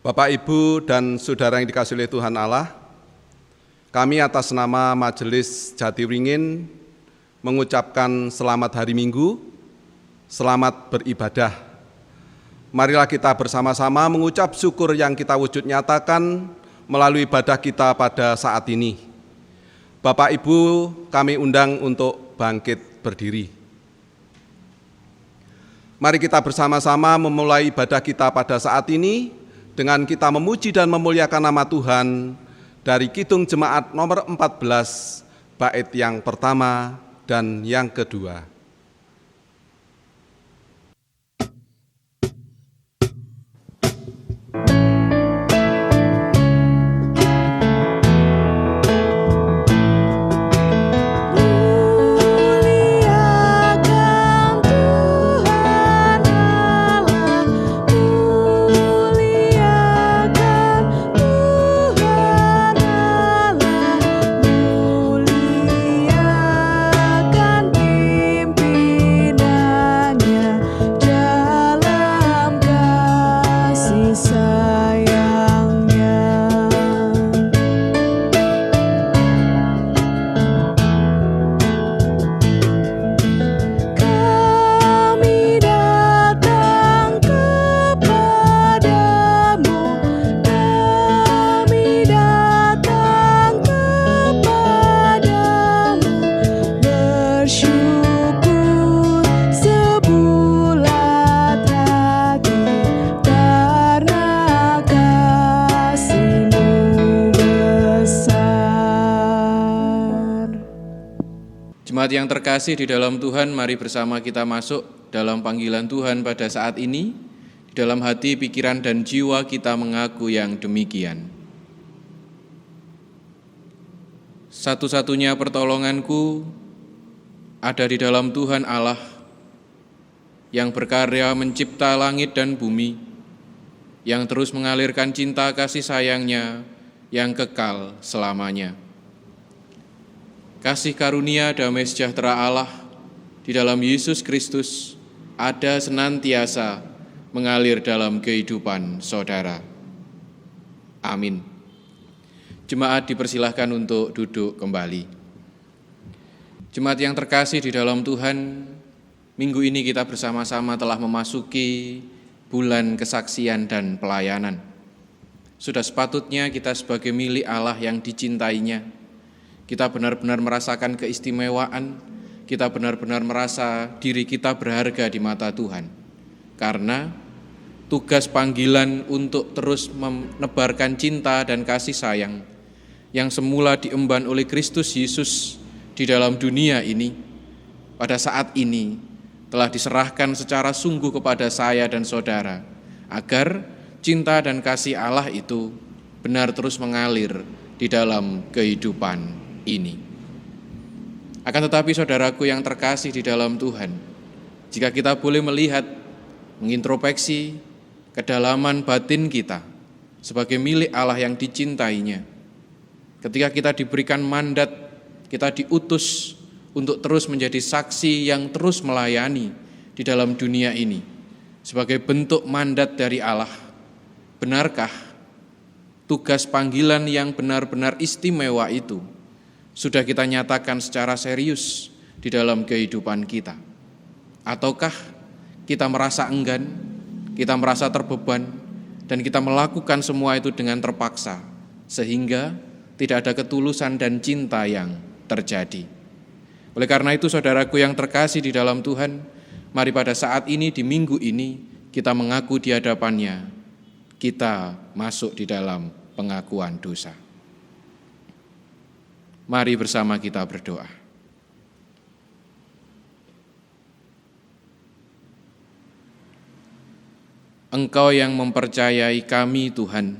Bapak, Ibu, dan Saudara yang dikasihi oleh Tuhan Allah, kami atas nama Majelis Jatiwringin mengucapkan selamat hari Minggu, selamat beribadah. Marilah kita bersama-sama mengucap syukur yang kita wujud nyatakan melalui ibadah kita pada saat ini. Bapak, Ibu, kami undang untuk bangkit berdiri. Mari kita bersama-sama memulai ibadah kita pada saat ini dengan kita memuji dan memuliakan nama Tuhan dari Kidung Jemaat nomor 14, bait yang pertama dan yang kedua. Jemaat yang terkasih di dalam Tuhan, mari bersama kita masuk dalam panggilan Tuhan pada saat ini. Di dalam hati, pikiran, dan jiwa kita mengaku yang demikian. Satu-satunya pertolonganku ada di dalam Tuhan Allah yang berkarya mencipta langit dan bumi, yang terus mengalirkan cinta kasih sayangnya yang kekal selamanya. Kasih karunia damai sejahtera Allah di dalam Yesus Kristus ada senantiasa mengalir dalam kehidupan saudara. Amin. Jemaat dipersilahkan untuk duduk kembali. Jemaat yang terkasih di dalam Tuhan, minggu ini kita bersama-sama telah memasuki bulan kesaksian dan pelayanan. Sudah sepatutnya kita sebagai milik Allah yang dicintainya, kita benar-benar merasakan keistimewaan, kita benar-benar merasa diri kita berharga di mata Tuhan. Karena tugas panggilan untuk terus menebarkan cinta dan kasih sayang yang semula diemban oleh Kristus Yesus di dalam dunia ini, pada saat ini telah diserahkan secara sungguh kepada saya dan saudara, agar cinta dan kasih Allah itu benar terus mengalir di dalam kehidupan ini. Akan tetapi saudaraku yang terkasih di dalam Tuhan, jika kita boleh melihat, mengintrospeksi kedalaman batin kita sebagai milik Allah yang dicintainya, ketika kita diberikan mandat, kita diutus untuk terus menjadi saksi yang terus melayani di dalam dunia ini sebagai bentuk mandat dari Allah, benarkah tugas panggilan yang benar-benar istimewa itu sudah kita nyatakan secara serius di dalam kehidupan kita? Ataukah kita merasa enggan, kita merasa terbeban, dan kita melakukan semua itu dengan terpaksa, sehingga tidak ada ketulusan dan cinta yang terjadi? Oleh karena itu, saudaraku yang terkasih di dalam Tuhan, mari pada saat ini, di minggu ini, kita mengaku di hadapannya, kita masuk di dalam pengakuan dosa. Mari bersama kita berdoa. Engkau yang mempercayai kami, Tuhan,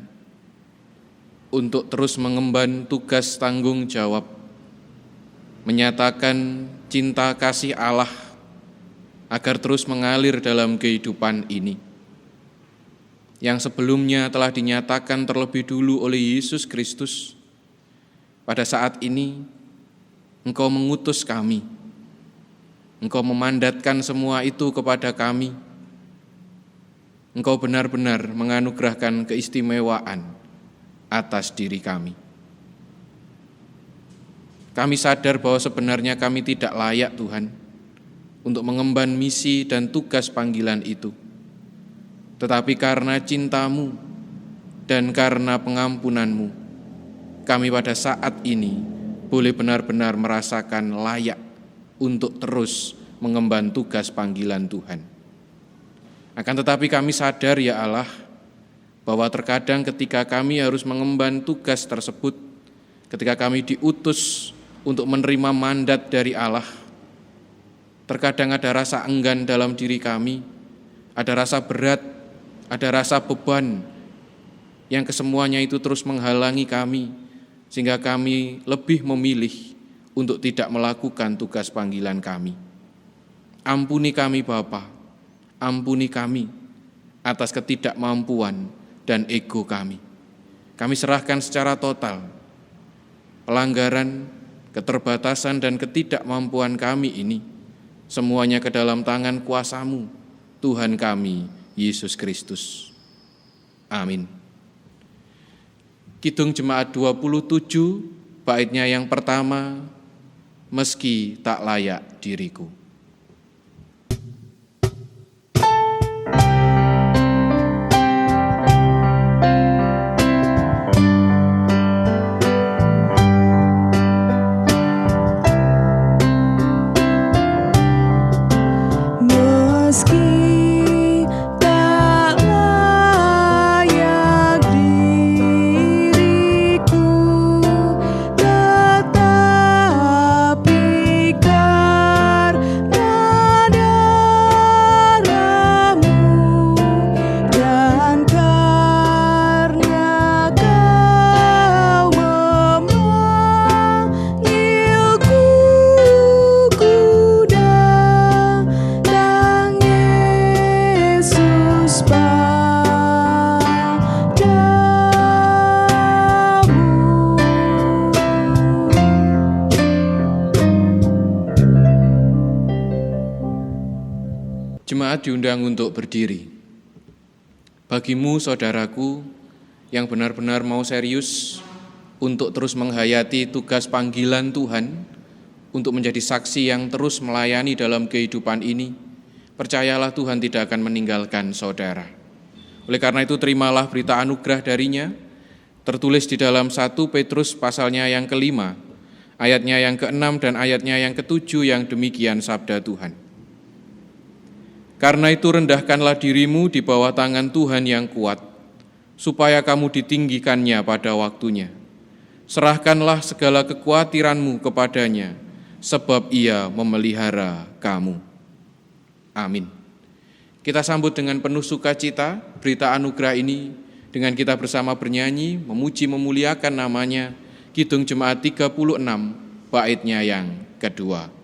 untuk terus mengemban tugas tanggung jawab, menyatakan cinta kasih Allah agar terus mengalir dalam kehidupan ini, yang sebelumnya telah dinyatakan terlebih dulu oleh Yesus Kristus. Pada saat ini, Engkau mengutus kami, Engkau memandatkan semua itu kepada kami, Engkau benar-benar menganugerahkan keistimewaan atas diri kami. Kami sadar bahwa sebenarnya kami tidak layak, Tuhan, untuk mengemban misi dan tugas panggilan itu. Tetapi karena cinta-Mu dan karena pengampunan-Mu, kami pada saat ini boleh benar-benar merasakan layak untuk terus mengemban tugas panggilan Tuhan. Akan tetapi kami sadar, ya Allah, bahwa terkadang ketika kami harus mengemban tugas tersebut, ketika kami diutus untuk menerima mandat dari Allah, terkadang ada rasa enggan dalam diri kami, ada rasa berat, ada rasa beban yang kesemuanya itu terus menghalangi kami, sehingga kami lebih memilih untuk tidak melakukan tugas panggilan kami. Ampuni kami Bapa, ampuni kami atas ketidakmampuan dan ego kami. Kami serahkan secara total pelanggaran, keterbatasan dan ketidakmampuan kami ini semuanya ke dalam tangan kuasa-Mu, Tuhan kami, Yesus Kristus. Amin. Kidung Jemaat 27, baitnya yang pertama, meski tak layak diriku. Jemaat diundang untuk berdiri. Bagimu, saudaraku, yang benar-benar mau serius untuk terus menghayati tugas panggilan Tuhan, untuk menjadi saksi yang terus melayani dalam kehidupan ini, percayalah Tuhan tidak akan meninggalkan saudara. Oleh karena itu, terimalah berita anugerah darinya, tertulis di dalam 1 Petrus pasalnya yang ke-5, ayatnya yang ke-6 dan ayatnya yang ke-7 yang demikian sabda Tuhan. Karena itu rendahkanlah dirimu di bawah tangan Tuhan yang kuat, supaya kamu ditinggikannya pada waktunya. Serahkanlah segala kekhawatiranmu kepadanya, sebab Ia memelihara kamu. Amin. Kita sambut dengan penuh sukacita berita anugerah ini, dengan kita bersama bernyanyi, memuji memuliakan namanya, Kidung Jemaat 36, baitnya yang kedua.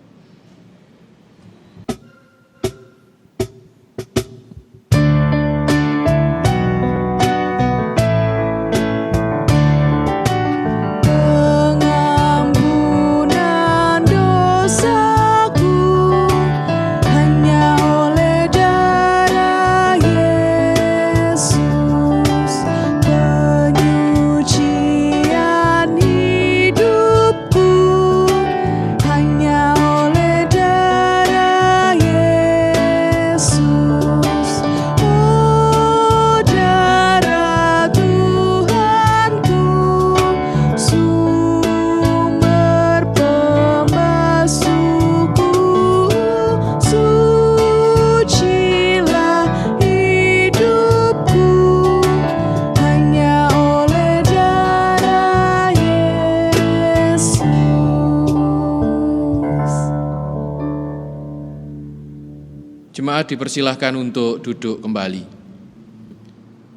Jemaat dipersilahkan untuk duduk kembali.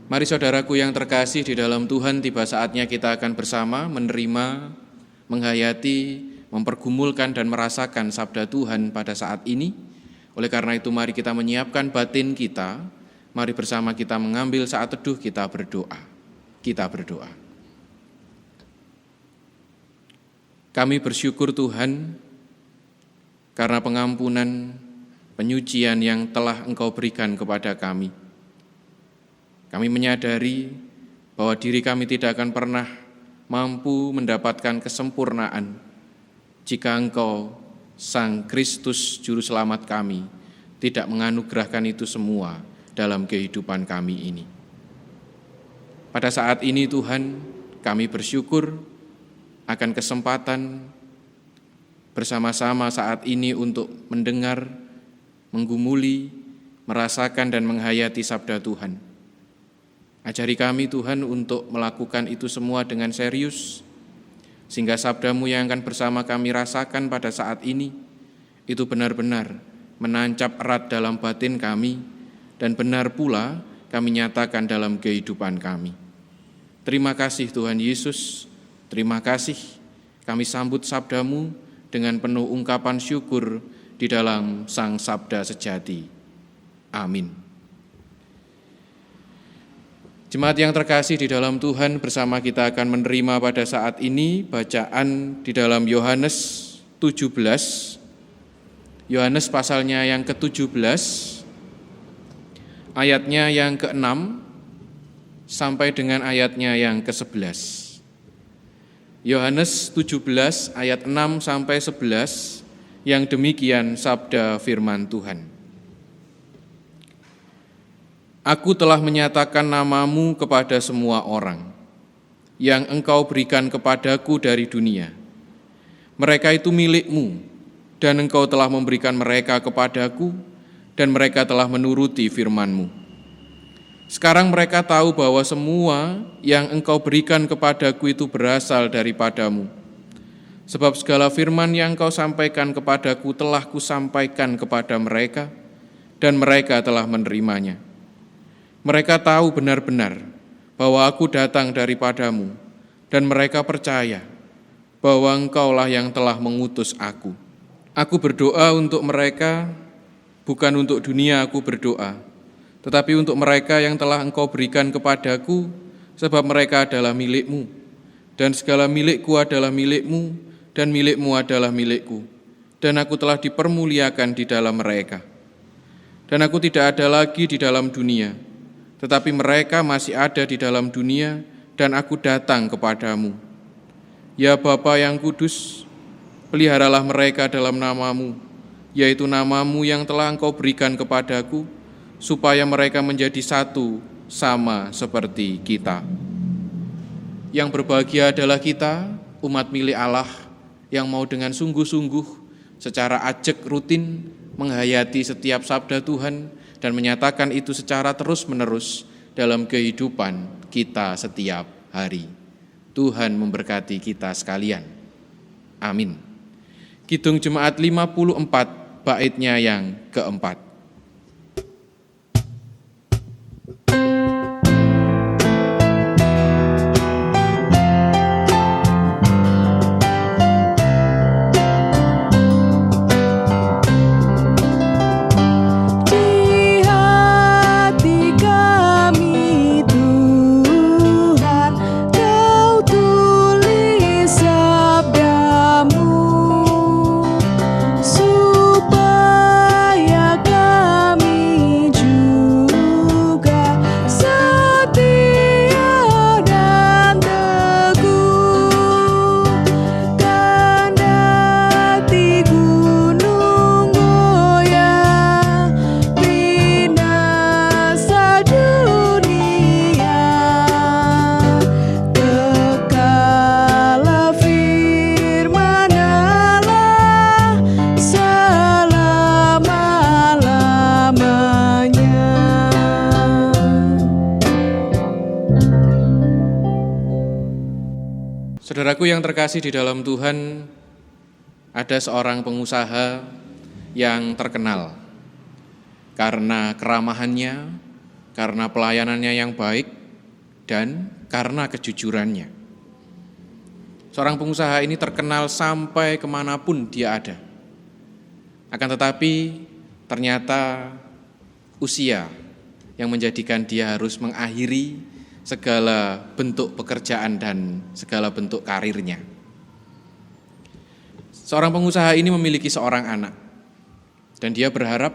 Mari saudaraku yang terkasih di dalam Tuhan, tiba saatnya kita akan bersama menerima, menghayati, mempergumulkan dan merasakan sabda Tuhan pada saat ini. Oleh karena itu mari kita menyiapkan batin kita, mari bersama kita mengambil saat teduh, kita berdoa. Kita berdoa. Kami bersyukur Tuhan karena pengampunan, penyucian yang telah Engkau berikan kepada kami. Kami menyadari bahwa diri kami tidak akan pernah mampu mendapatkan kesempurnaan jika Engkau, Sang Kristus Juru Selamat kami, tidak menganugerahkan itu semua dalam kehidupan kami ini. Pada saat ini Tuhan, kami bersyukur akan kesempatan bersama-sama saat ini untuk mendengar, menggumuli, merasakan dan menghayati sabda Tuhan. Ajari kami Tuhan untuk melakukan itu semua dengan serius, sehingga sabda-Mu yang akan bersama kami rasakan pada saat ini, itu benar-benar menancap erat dalam batin kami, dan benar pula kami nyatakan dalam kehidupan kami. Terima kasih Tuhan Yesus, terima kasih kami sambut sabda-Mu dengan penuh ungkapan syukur di dalam Sang Sabda Sejati. Amin. Jemaat yang terkasih di dalam Tuhan, bersama kita akan menerima pada saat ini bacaan di dalam Yohanes 17, Yohanes pasalnya yang ke-17, ayatnya yang ke-6 sampai dengan ayatnya yang ke-11. Yohanes 17 ayat 6 sampai 11, yang demikian sabda firman Tuhan. Aku telah menyatakan namamu kepada semua orang yang Engkau berikan kepadaku dari dunia. Mereka itu milik-Mu, dan Engkau telah memberikan mereka kepadaku, dan mereka telah menuruti firman-Mu. Sekarang mereka tahu bahwa semua yang Engkau berikan kepadaku itu berasal daripada-Mu. Sebab segala firman yang Engkau sampaikan kepadaku telah Kusampaikan kepada mereka, dan mereka telah menerimanya. Mereka tahu benar-benar bahwa Aku datang daripada-Mu, dan mereka percaya bahwa Engkaulah yang telah mengutus Aku. Aku berdoa untuk mereka, bukan untuk dunia Aku berdoa, tetapi untuk mereka yang telah Engkau berikan kepadaku, sebab mereka adalah milik-Mu, dan segala milik-Ku adalah milik-Mu, dan milik-Mu adalah milik-Ku, dan Aku telah dipermuliakan di dalam mereka. Dan Aku tidak ada lagi di dalam dunia, tetapi mereka masih ada di dalam dunia, dan Aku datang kepadamu. Ya Bapa yang kudus, peliharalah mereka dalam nama-Mu, yaitu nama-Mu yang telah Engkau berikan kepadaku, supaya mereka menjadi satu sama seperti kita. Yang berbahagia adalah kita, umat milik Allah, yang mau dengan sungguh-sungguh, secara ajak rutin, menghayati setiap sabda Tuhan, dan menyatakan itu secara terus-menerus dalam kehidupan kita setiap hari. Tuhan memberkati kita sekalian. Amin. Kidung Jemaat 54, baitnya yang keempat. Saudaraku yang terkasih di dalam Tuhan, ada seorang pengusaha yang terkenal karena keramahannya, karena pelayanannya yang baik, dan karena kejujurannya. Seorang pengusaha ini terkenal sampai kemanapun dia ada. Akan tetapi ternyata usia yang menjadikan dia harus mengakhiri segala bentuk pekerjaan dan segala bentuk karirnya. Seorang pengusaha ini memiliki seorang anak, dan dia berharap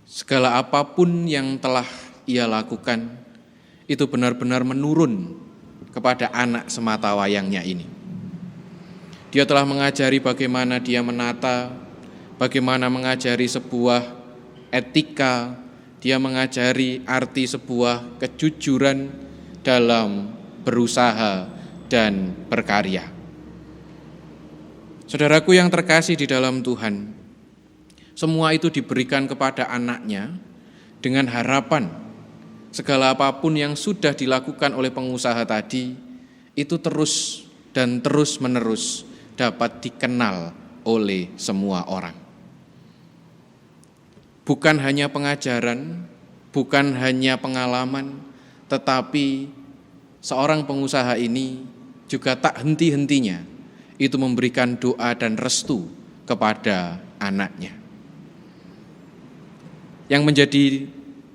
segala apapun yang telah ia lakukan, itu benar-benar menurun kepada anak sematawayangnya ini. Dia telah mengajari bagaimana dia menata, bagaimana mengajari sebuah etika, dia mengajari arti sebuah kejujuran dalam berusaha dan berkarya. Saudaraku yang terkasih di dalam Tuhan, semua itu diberikan kepada anaknya dengan harapan segala apapun yang sudah dilakukan oleh pengusaha tadi itu terus dan terus menerus dapat dikenal oleh semua orang. Bukan hanya pengajaran, bukan hanya pengalaman, tetapi seorang pengusaha ini juga tak henti-hentinya itu memberikan doa dan restu kepada anaknya. Yang menjadi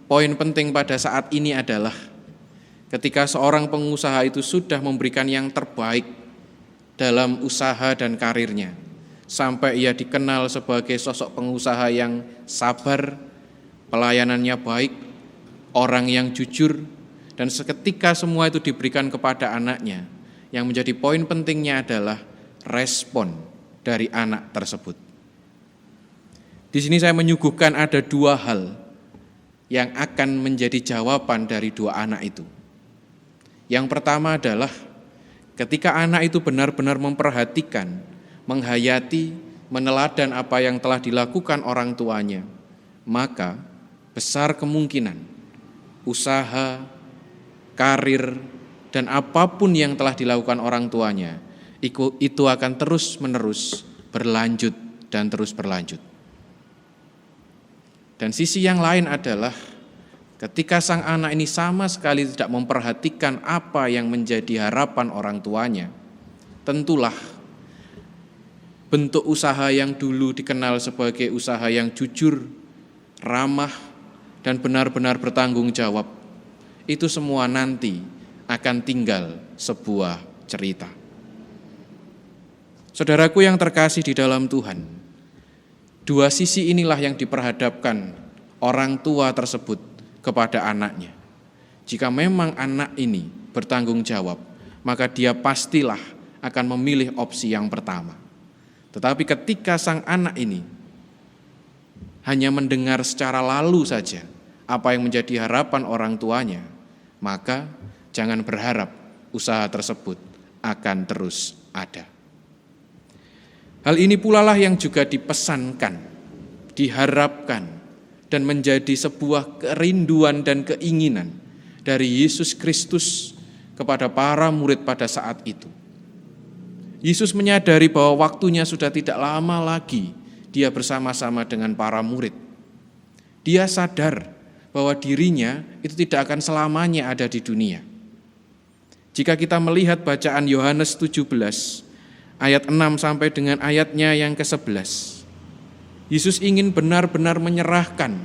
poin penting pada saat ini adalah ketika seorang pengusaha itu sudah memberikan yang terbaik dalam usaha dan karirnya, sampai ia dikenal sebagai sosok pengusaha yang sabar, pelayanannya baik, orang yang jujur, dan seketika semua itu diberikan kepada anaknya, yang menjadi poin pentingnya adalah respon dari anak tersebut. Di sini saya menyuguhkan ada dua hal yang akan menjadi jawaban dari dua anak itu. Yang pertama adalah ketika anak itu benar-benar memperhatikan, menghayati, meneladan apa yang telah dilakukan orang tuanya, maka besar kemungkinan usaha, karir, dan apapun yang telah dilakukan orang tuanya, itu akan terus-menerus berlanjut dan terus berlanjut. Dan sisi yang lain adalah ketika sang anak ini sama sekali tidak memperhatikan apa yang menjadi harapan orang tuanya, tentulah bentuk usaha yang dulu dikenal sebagai usaha yang jujur, ramah, dan benar-benar bertanggung jawab, itu semua nanti akan tinggal sebuah cerita. Saudaraku yang terkasih di dalam Tuhan, dua sisi inilah yang diperhadapkan orang tua tersebut kepada anaknya. Jika memang anak ini bertanggung jawab, maka dia pastilah akan memilih opsi yang pertama. Tetapi ketika sang anak ini hanya mendengar secara lalu saja apa yang menjadi harapan orang tuanya, maka jangan berharap usaha tersebut akan terus ada. Hal ini pula lah yang juga dipesankan, diharapkan, dan menjadi sebuah kerinduan dan keinginan dari Yesus Kristus kepada para murid pada saat itu. Yesus menyadari bahwa waktunya sudah tidak lama lagi dia bersama-sama dengan para murid. Dia sadar bahwa dirinya itu tidak akan selamanya ada di dunia. Jika kita melihat bacaan Yohanes 17 ayat 6 sampai dengan ayatnya yang ke-11, Yesus ingin benar-benar menyerahkan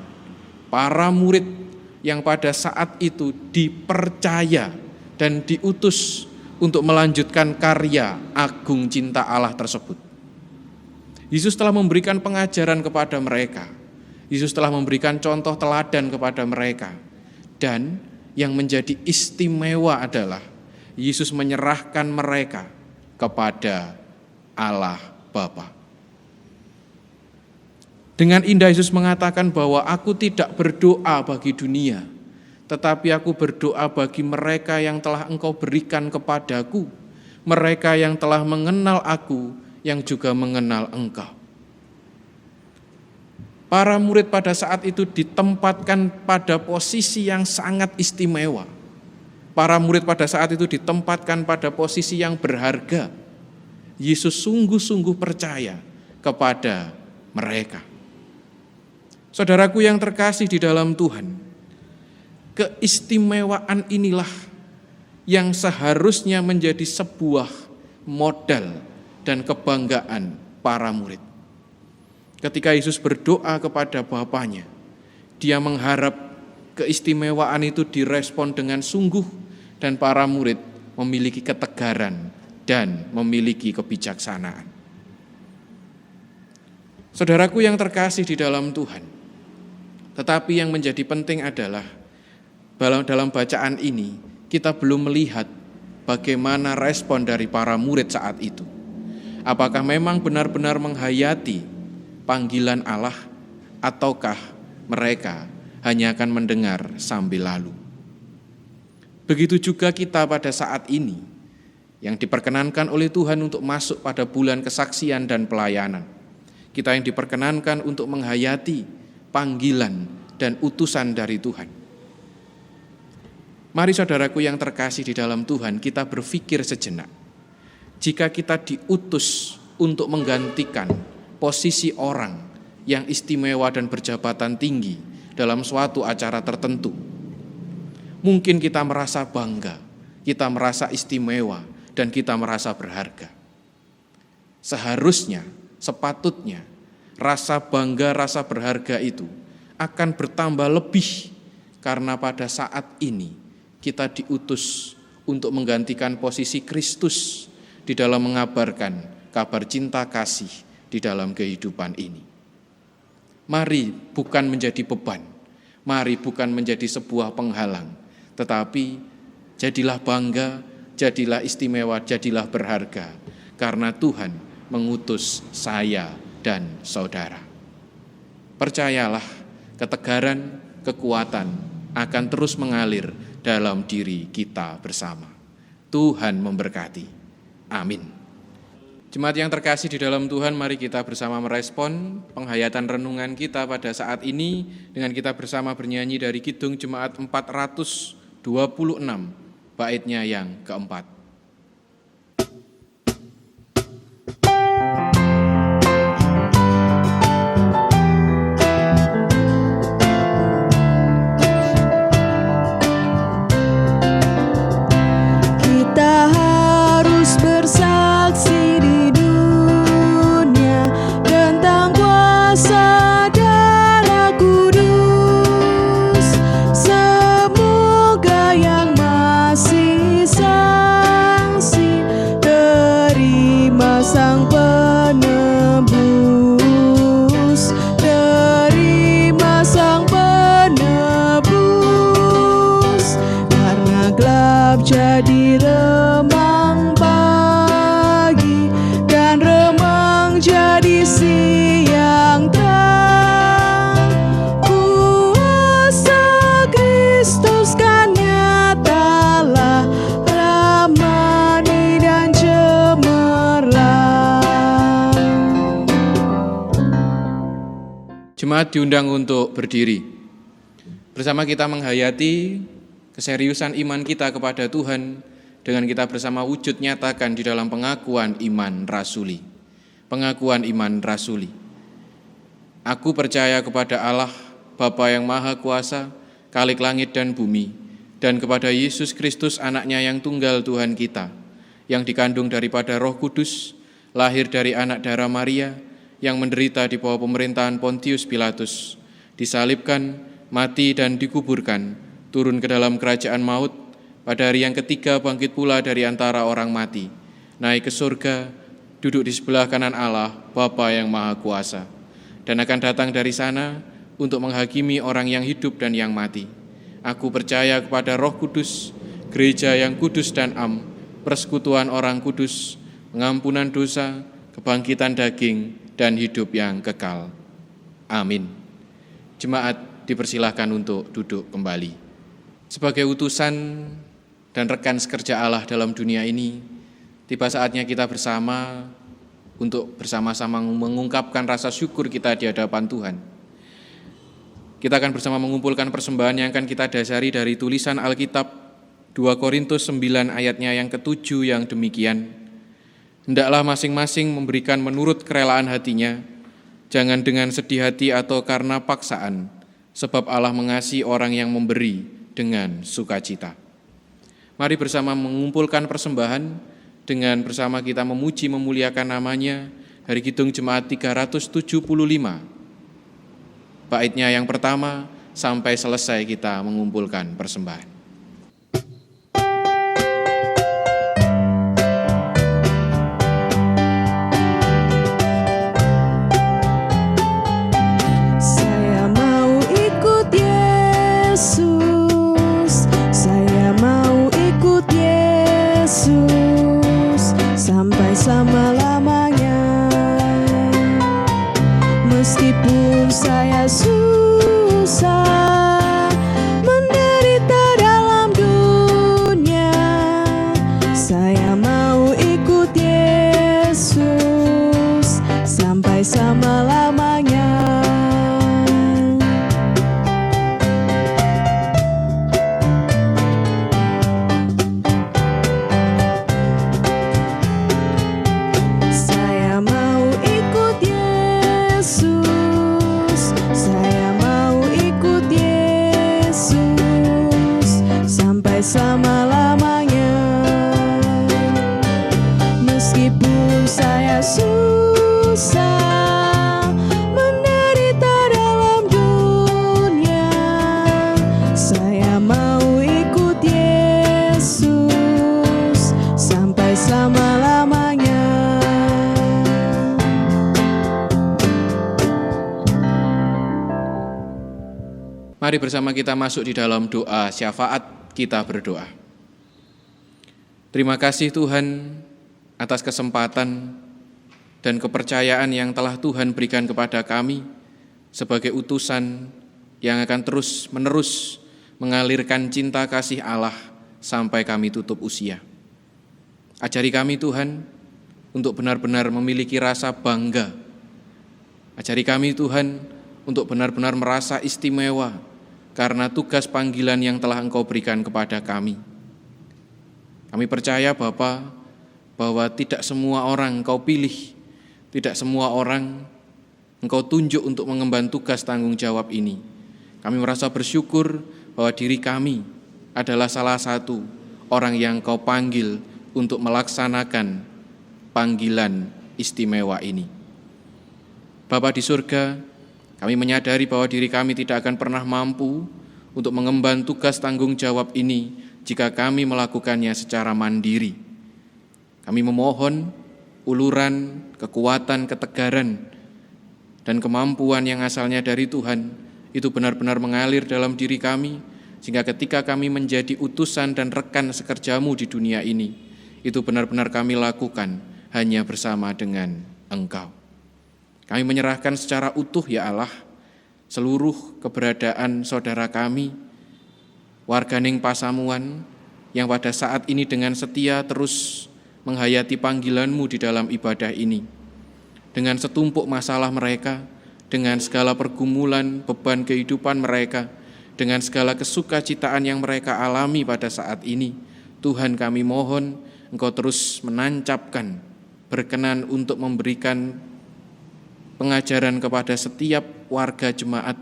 para murid yang pada saat itu dipercaya dan diutus untuk melanjutkan karya agung cinta Allah tersebut. Yesus telah memberikan pengajaran kepada mereka. Yesus telah memberikan contoh teladan kepada mereka. Dan yang menjadi istimewa adalah Yesus menyerahkan mereka kepada Allah Bapa. Dengan indah Yesus mengatakan bahwa aku tidak berdoa bagi dunia, tetapi aku berdoa bagi mereka yang telah Engkau berikan kepadaku, mereka yang telah mengenal aku, yang juga mengenal Engkau. Para murid pada saat itu ditempatkan pada posisi yang sangat istimewa. Para murid pada saat itu ditempatkan pada posisi yang berharga. Yesus sungguh-sungguh percaya kepada mereka. Saudaraku yang terkasih di dalam Tuhan, keistimewaan inilah yang seharusnya menjadi sebuah modal dan kebanggaan para murid. Ketika Yesus berdoa kepada Bapanya, dia mengharap keistimewaan itu direspon dengan sungguh dan para murid memiliki ketegaran dan memiliki kebijaksanaan. Saudaraku yang terkasih di dalam Tuhan, tetapi yang menjadi penting adalah dalam bacaan ini kita belum melihat bagaimana respon dari para murid saat itu. Apakah memang benar-benar menghayati panggilan Allah, ataukah mereka hanya akan mendengar sambil lalu? Begitu juga kita pada saat ini yang diperkenankan oleh Tuhan untuk masuk pada bulan kesaksian dan pelayanan. Kita yang diperkenankan untuk menghayati panggilan dan utusan dari Tuhan. Mari saudaraku yang terkasih di dalam Tuhan, kita berpikir sejenak. Jika kita diutus untuk menggantikan posisi orang yang istimewa dan berjabatan tinggi dalam suatu acara tertentu, mungkin kita merasa bangga, kita merasa istimewa, dan kita merasa berharga. Seharusnya, sepatutnya, rasa bangga, rasa berharga itu akan bertambah lebih karena pada saat ini kita diutus untuk menggantikan posisi Kristus di dalam mengabarkan kabar cinta kasih di dalam kehidupan ini. Mari bukan menjadi beban, mari bukan menjadi sebuah penghalang, tetapi jadilah bangga, jadilah istimewa, jadilah berharga, karena Tuhan mengutus saya dan saudara. Percayalah, ketegaran, kekuatan akan terus mengalir dalam diri kita bersama. Tuhan memberkati. Amin. Jemaat yang terkasih di dalam Tuhan, mari kita bersama merespon penghayatan renungan kita pada saat ini dengan kita bersama bernyanyi dari Kidung Jemaat 426, baitnya yang keempat. Jadi remang pagi dan remang jadi siang terang. Kuasa Kristus kan nyatalah, ramani dan cemerlang. Jemaat diundang untuk berdiri. Bersama kita menghayati keseriusan iman kita kepada Tuhan dengan kita bersama wujud nyatakan di dalam pengakuan iman rasuli. Pengakuan iman rasuli. Aku percaya kepada Allah, Bapa yang Maha Kuasa, Khalik langit dan bumi, dan kepada Yesus Kristus anaknya yang tunggal Tuhan kita, yang dikandung daripada Roh Kudus, lahir dari anak darah Maria, yang menderita di bawah pemerintahan Pontius Pilatus, disalibkan, mati dan dikuburkan, turun ke dalam kerajaan maut, pada hari yang ketiga bangkit pula dari antara orang mati, naik ke surga, duduk di sebelah kanan Allah, Bapa yang Maha Kuasa, dan akan datang dari sana untuk menghakimi orang yang hidup dan yang mati. Aku percaya kepada Roh Kudus, gereja yang kudus dan am, persekutuan orang kudus, pengampunan dosa, kebangkitan daging, dan hidup yang kekal. Amin. Jemaat dipersilahkan untuk duduk kembali. Sebagai utusan dan rekan sekerja Allah dalam dunia ini, tiba saatnya kita bersama untuk bersama-sama mengungkapkan rasa syukur kita di hadapan Tuhan. Kita akan bersama mengumpulkan persembahan yang akan kita dasari dari tulisan Alkitab 2 Korintus 9 ayatnya yang ke-7 yang demikian. Hendaklah masing-masing memberikan menurut kerelaan hatinya, jangan dengan sedih hati atau karena paksaan, sebab Allah mengasihi orang yang memberi dengan sukacita. Mari bersama mengumpulkan persembahan dengan bersama kita memuji memuliakan namanya dari Kidung Jemaat 375. Baitnya yang pertama sampai selesai kita mengumpulkan persembahan. Saya mau ikut Yesus Yesus sampai selama-lamanya. Meskipun saya susah menderita dalam dunia, saya mau ikut Yesus sampai selama-lamanya. Saya mau ikut Yesus, saya mau ikut Yesus sampai selama-lamanya. Meskipun saya susah menderita dalam dunia, saya mau ikut Yesus sampai selama-lamanya. Mari bersama kita masuk di dalam doa syafaat, kita berdoa. Terima kasih Tuhan atas kesempatan dan kepercayaan yang telah Tuhan berikan kepada kami sebagai utusan yang akan terus-menerus mengalirkan cinta kasih Allah sampai kami tutup usia. Ajari kami Tuhan untuk benar-benar memiliki rasa bangga. Ajari kami Tuhan untuk benar-benar merasa istimewa karena tugas panggilan yang telah Engkau berikan kepada kami. Kami percaya Bapa, bahwa tidak semua orang Engkau pilih, tidak semua orang Engkau tunjuk untuk mengemban tugas tanggung jawab ini. Kami merasa bersyukur bahwa diri kami adalah salah satu orang yang Engkau panggil untuk melaksanakan panggilan istimewa ini. Bapa di surga, kami menyadari bahwa diri kami tidak akan pernah mampu untuk mengemban tugas tanggung jawab ini jika kami melakukannya secara mandiri. Kami memohon uluran, kekuatan, ketegaran, dan kemampuan yang asalnya dari Tuhan itu benar-benar mengalir dalam diri kami, sehingga ketika kami menjadi utusan dan rekan sekerjamu di dunia ini, itu benar-benar kami lakukan hanya bersama dengan Engkau. Kami menyerahkan secara utuh ya Allah, seluruh keberadaan saudara kami, warga Ning Pasamuan, yang pada saat ini dengan setia terus menghayati panggilan-Mu di dalam ibadah ini. Dengan setumpuk masalah mereka, dengan segala pergumulan, beban kehidupan mereka, dengan segala kesukacitaan yang mereka alami pada saat ini, Tuhan kami mohon Engkau terus menancapkan, berkenan untuk memberikan pengajaran kepada setiap warga jemaat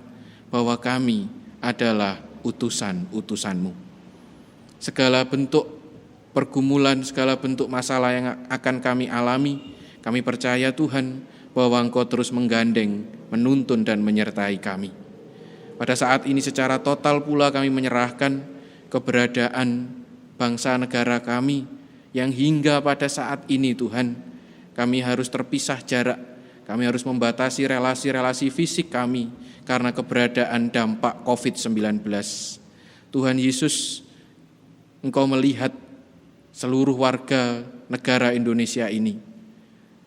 bahwa kami adalah utusan-utusan-Mu. Segala bentuk pergumulan, segala bentuk masalah yang akan kami alami, kami percaya Tuhan bahwa Engkau terus menggandeng, menuntun dan menyertai kami. Pada saat ini secara total pula kami menyerahkan keberadaan bangsa negara kami yang hingga pada saat ini Tuhan, kami harus terpisah jarak. Kami harus membatasi relasi-relasi fisik kami karena keberadaan dampak COVID-19. Tuhan Yesus, Engkau melihat seluruh warga negara Indonesia ini.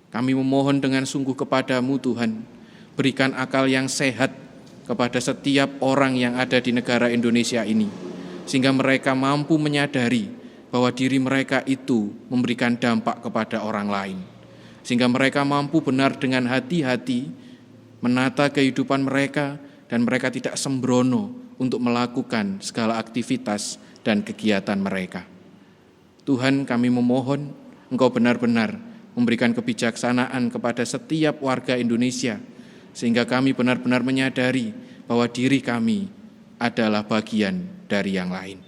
Kami memohon dengan sungguh kepadamu Tuhan, berikan akal yang sehat kepada setiap orang yang ada di negara Indonesia ini, sehingga mereka mampu menyadari bahwa diri mereka itu memberikan dampak kepada orang lain. Sehingga mereka mampu benar dengan hati-hati menata kehidupan mereka dan mereka tidak sembrono untuk melakukan segala aktivitas dan kegiatan mereka. Tuhan, kami memohon Engkau benar-benar memberikan kebijaksanaan kepada setiap warga Indonesia sehingga kami benar-benar menyadari bahwa diri kami adalah bagian dari yang lain.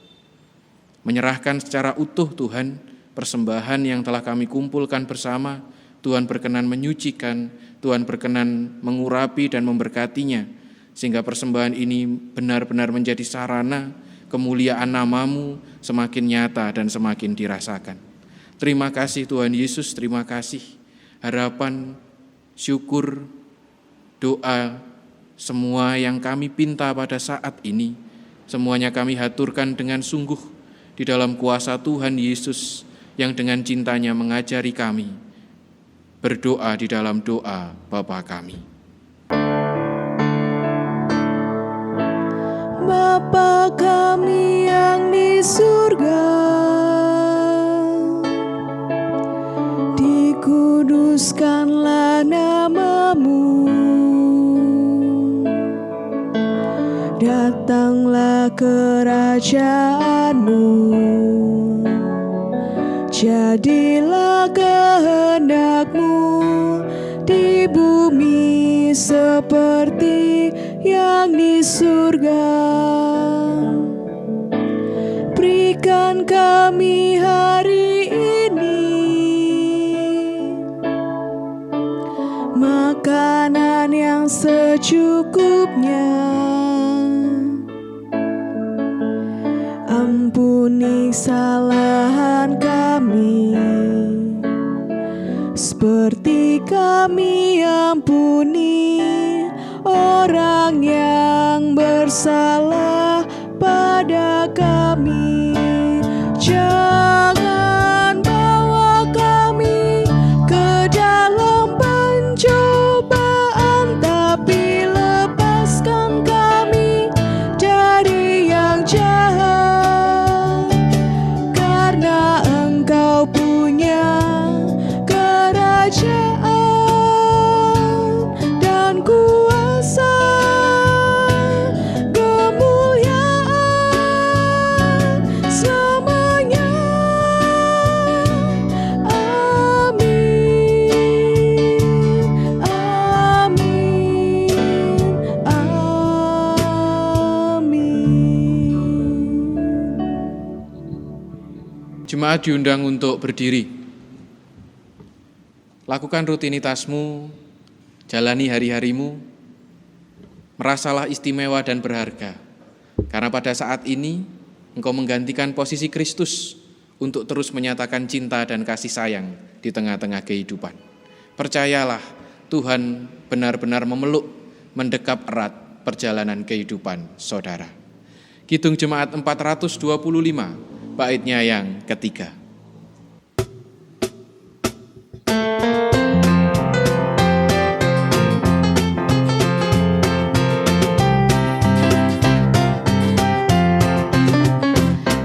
Menyerahkan secara utuh Tuhan persembahan yang telah kami kumpulkan bersama, Tuhan berkenan menyucikan, Tuhan berkenan mengurapi dan memberkatinya, sehingga persembahan ini benar-benar menjadi sarana kemuliaan nama-Mu semakin nyata dan semakin dirasakan. Terima kasih Tuhan Yesus, terima kasih. Harapan, syukur, doa, semua yang kami pinta pada saat ini, semuanya kami haturkan dengan sungguh di dalam kuasa Tuhan Yesus yang dengan cintanya mengajari kami berdoa di dalam doa Bapa kami. Bapa kami yang di surga, dikuduskanlah nama-Mu, datanglah kerajaan-Mu, jadilah kehendak-Mu di bumi seperti yang di surga. Berikan kami hari ini makanan yang secukupnya. Ampuni kesalahan kami, seperti kami ampuni orang yang bersalah pada kami. Jangan bawa kami ke dalam pencobaan, tapi lepaskan kami dari yang jahat. Karena Engkau punya kerajaan dan kuasa, kemuliaan selamanya. Amin, amin, amin. Jemaat diundang untuk berdiri. Lakukan rutinitasmu, jalani hari-harimu, merasalah istimewa dan berharga. Karena pada saat ini, engkau menggantikan posisi Kristus untuk terus menyatakan cinta dan kasih sayang di tengah-tengah kehidupan. Percayalah, Tuhan benar-benar memeluk, mendekap erat perjalanan kehidupan saudara. Kidung Jemaat 425, baitnya yang ketiga.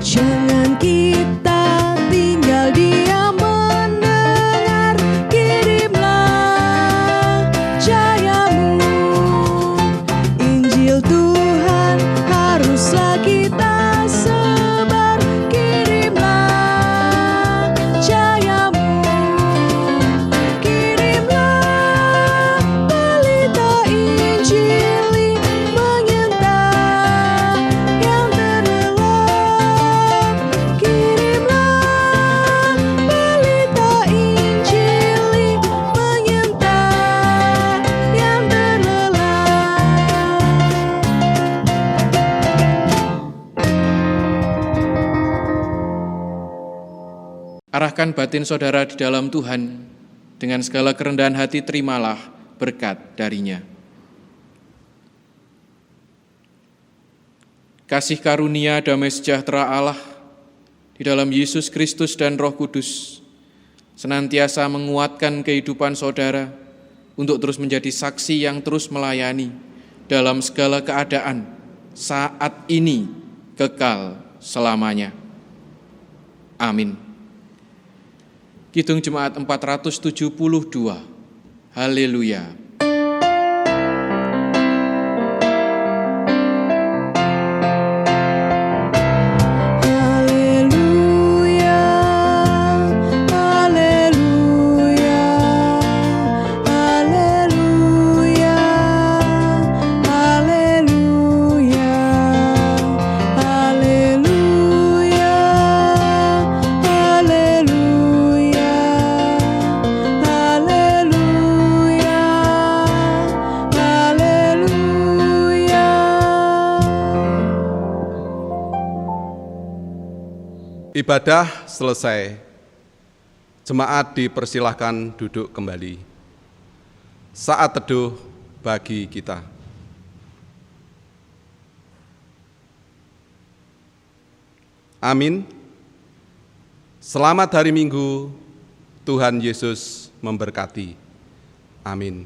Jangan kita tinggal diam mendengar, kirimlah cahayamu. Injil Tuhan haruslah kita sebar, kirimlah cahayamu. Kirimlah pelita Injil menyentak yang terlelap. Kirimlah pelita Injil menyentak yang terlelap. Arahkan batin saudara di dalam Tuhan, dengan segala kerendahan hati terimalah berkat darinya. Kasih karunia damai sejahtera Allah di dalam Yesus Kristus dan Roh Kudus senantiasa menguatkan kehidupan saudara untuk terus menjadi saksi yang terus melayani dalam segala keadaan saat ini kekal selamanya. Amin. Kidung Jemaat 472, Haleluya. Haleluya, haleluya, haleluya, haleluya, haleluya, haleluya, haleluya, haleluya. Ibadah selesai. Jemaat dipersilahkan duduk kembali. Saat teduh bagi kita. Amin. Selamat hari Minggu, Tuhan Yesus memberkati. Amin.